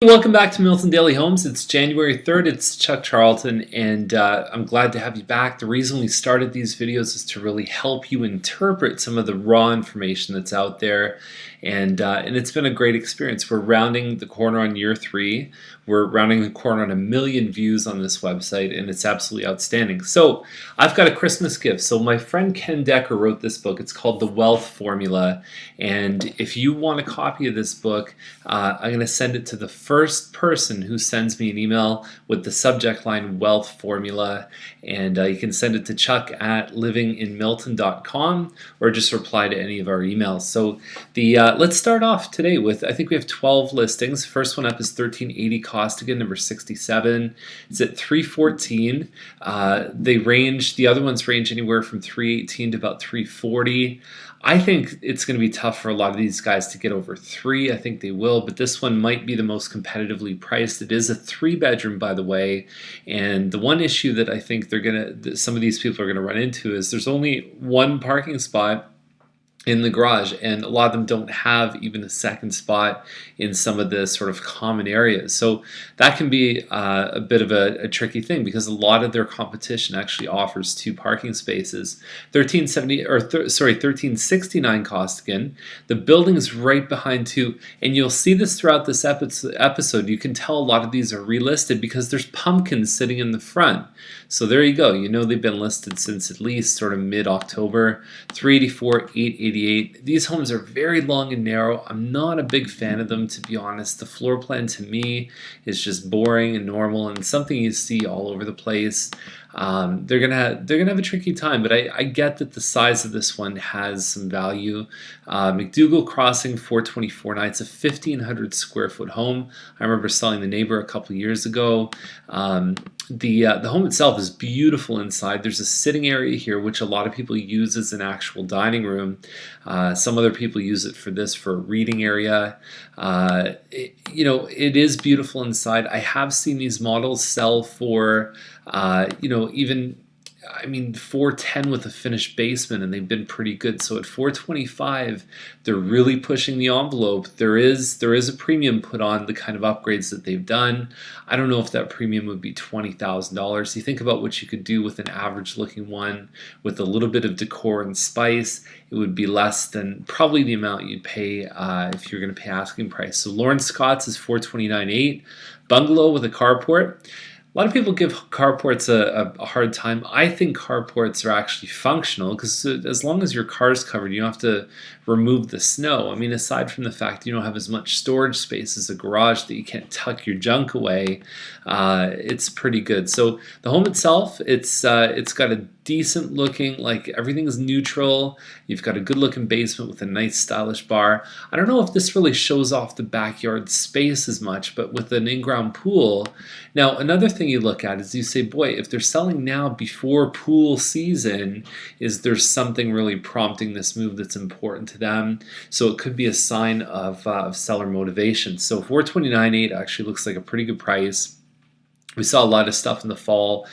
Welcome back to Milton Daily Homes. It's January 3rd. It's Chuck Charlton, and I'm glad to have you back. The reason we started these videos is to really help you interpret some of the raw information that's out there, and it's been a great experience. We're rounding the corner on year 3. We're rounding the corner on 1 million views on this website, and it's absolutely outstanding. So I've got a Christmas gift. So my friend Ken Decker wrote this book. It's called The Wealth Formula, and if you want a copy of this book, I'm going to send it to the first person who sends me an email with the subject line Wealth Formula, and you can send it to chuck@livinginmilton.com or just reply to any of our emails. So let's start off today with, I think we have 12 listings. First one up is 1380 Costigan, number 67. It's at 314. The other ones range anywhere from 318 to about 340. I think it's going to be tough for a lot of these guys to get over 3. I think they will, but this one might be the most competitively priced. It is a 3-bedroom, by the way, and the one issue that I think some of these people are going to run into is there's only one parking spot in the garage, and a lot of them don't have even a second spot in some of the sort of common areas. So that can be a bit of a tricky thing because a lot of their competition actually offers 2 parking spaces. 1369 Costigan. The building's right behind 2, and you'll see this throughout this episode. You can tell a lot of these are relisted because there's pumpkins sitting in the front. So there you go. You know they've been listed since at least sort of mid-October. 384, 888. These homes are very long and narrow. I'm not a big fan of them, to be honest. The floor plan to me is just boring and normal and something you see all over the place. They're gonna have a tricky time, but I get that the size of this one has some value. McDougall Crossing, 424 nights, a 1,500 square foot home. I remember selling the neighbor a couple years ago. The home itself is beautiful inside. There's a sitting area here, which a lot of people use as an actual dining room. Some other people use it for a reading area. It is beautiful inside. I have seen these models sell for, even 410 with a finished basement, and they've been pretty good. So at 425, they're really pushing the envelope. There is a premium put on the kind of upgrades that they've done. I don't know if that premium would be $20,000. You think about what you could do with an average looking one with a little bit of decor and spice. It would be less than probably the amount you'd pay if you're going to pay asking price. So Lawrence Scott's is 429.8, bungalow with a carport. A lot of people give carports a hard time. I think carports are actually functional because as long as your car's covered, you don't have to remove the snow. Aside from the fact you don't have as much storage space as a garage that you can't tuck your junk away, it's pretty good. So the home itself, it's got a decent looking, like everything is neutral. You've got a good looking basement with a nice stylish bar. I don't know if this really shows off the backyard space as much, but with an in-ground pool. Now another thing you look at is you say, boy, if they're selling now before pool season, is there something really prompting this move that's important to them? So it could be a sign of seller motivation. So 429.8 actually looks like a pretty good price. We saw a lot of stuff in the fall,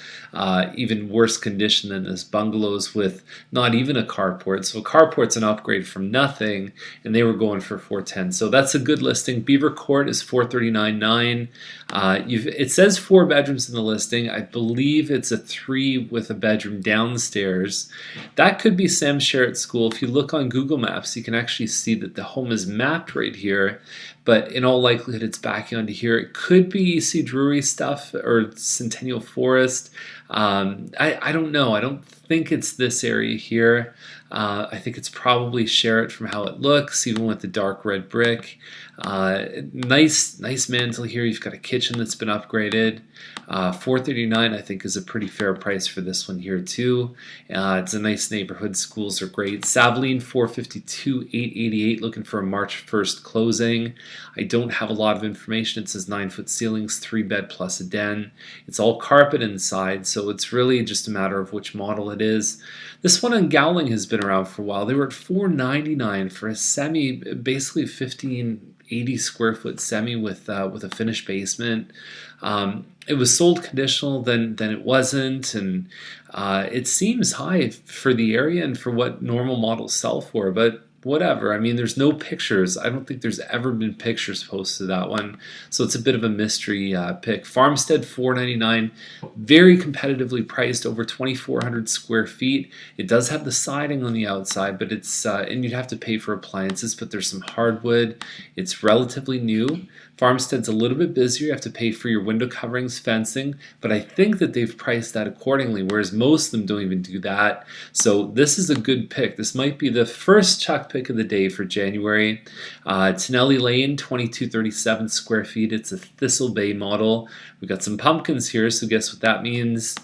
even worse condition than this, bungalows with not even a carport. So a carport's an upgrade from nothing, and they were going for 410. So that's a good listing. Beaver Court is 439.9. It says 4 bedrooms in the listing. I believe it's a 3 with a bedroom downstairs. That could be Sam Sherritt School. If you look on Google Maps, you can actually see that the home is mapped right here, but in all likelihood it's backing onto here. It could be EC Drury stuff or Centennial Forest. I don't know. I don't think it's this area here. I think it's probably Sherritt from how it looks, even with the dark red brick. Nice mantle here. You've got a kitchen that's been upgraded. 439 I think is a pretty fair price for this one here too. It's a nice neighborhood. Schools are great. Savaline 452, 888, looking for a March 1st closing. I don't have a lot of information. It says 9-foot ceilings, 3-bed plus a den. It's all carpet inside, so it's really just a matter of which model it is. This one on Gowling has been around for a while. They were at $499 for a semi, basically 1,580 square foot semi with a finished basement. It was sold conditional, then it wasn't, and it seems high for the area and for what normal models sell for. But whatever. I mean, there's no pictures. I don't think there's ever been pictures posted to that one, so it's a bit of a mystery pick. Farmstead $4.99, very competitively priced, over 2,400 square feet. It does have the siding on the outside, but it's and you'd have to pay for appliances, but there's some hardwood. It's relatively new. Farmstead's a little bit busier. You have to pay for your window coverings, fencing, but I think that they've priced that accordingly, whereas most of them don't even do that. So this is a good pick. This might be the first Chuck pick of the day for January. Tenelli Lane, 2,237 square feet. It's a Thistle Bay model. We've got some pumpkins here, so guess what that means.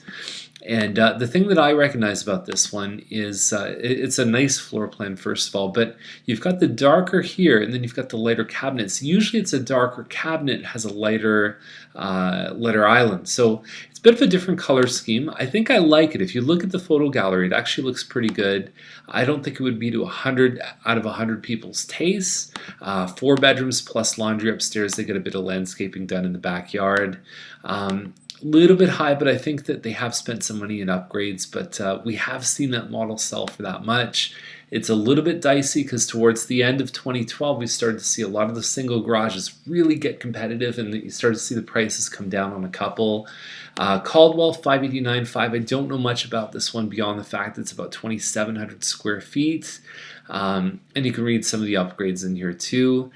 And the thing that I recognize about this one is it's a nice floor plan, first of all, but you've got the darker here, and then you've got the lighter cabinets. Usually it's a darker cabinet, has a lighter island. So it's a bit of a different color scheme. I think I like it. If you look at the photo gallery, it actually looks pretty good. I don't think it would be to 100 out of 100 people's tastes. 4 bedrooms plus laundry upstairs. They get a bit of landscaping done in the backyard. Little bit high, but I think that they have spent some money in upgrades, but we have seen that model sell for that much. It's a little bit dicey because towards the end of 2012 we started to see a lot of the single garages really get competitive, and you started to see the prices come down on a couple. Caldwell $589.5. I don't know much about this one beyond the fact that it's about 2,700 square feet, and you can read some of the upgrades in here too.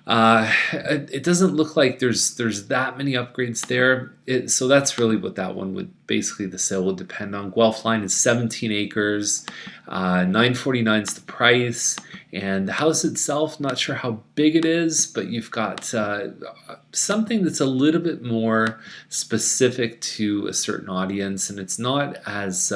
It doesn't look like there's that many upgrades there, so that's really what that one would basically, the sale would depend on. Guelph Line is 17 acres, $949 is the price, and the house itself, not sure how big it is, but you've got something that's a little bit more specific to a certain audience, and it's not as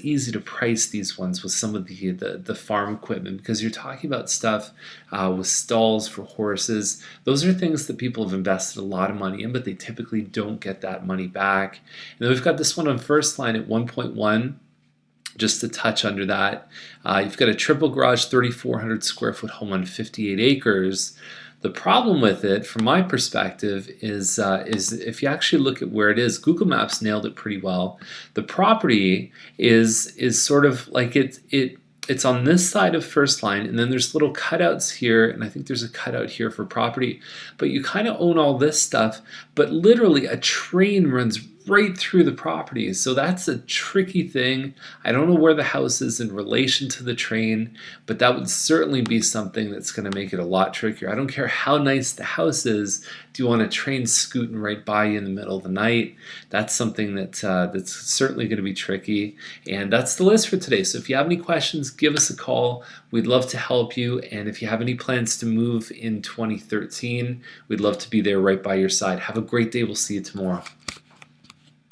easy to price these ones with some of the farm equipment, because you're talking about stuff with stalls for horses. Those are things that people have invested a lot of money in, but they typically don't get that money back. And then we've got this one on First Line at 1.1. Just a touch under that. You've got a triple garage, 3,400 square foot home on 58 acres. The problem with it, from my perspective, is if you actually look at where it is, Google Maps nailed it pretty well. The property is sort of like it's on this side of First Line, and then there's little cutouts here, and I think there's a cutout here for property. But you kind of own all this stuff, but literally a train runs right through the property. So that's a tricky thing. I don't know where the house is in relation to the train, but that would certainly be something that's going to make it a lot trickier. I don't care how nice the house is. Do you want a train scooting right by you in the middle of the night? That's something that's certainly going to be tricky. And that's the list for today. So if you have any questions, give us a call. We'd love to help you. And if you have any plans to move in 2013, we'd love to be there right by your side. Have a great day. We'll see you tomorrow.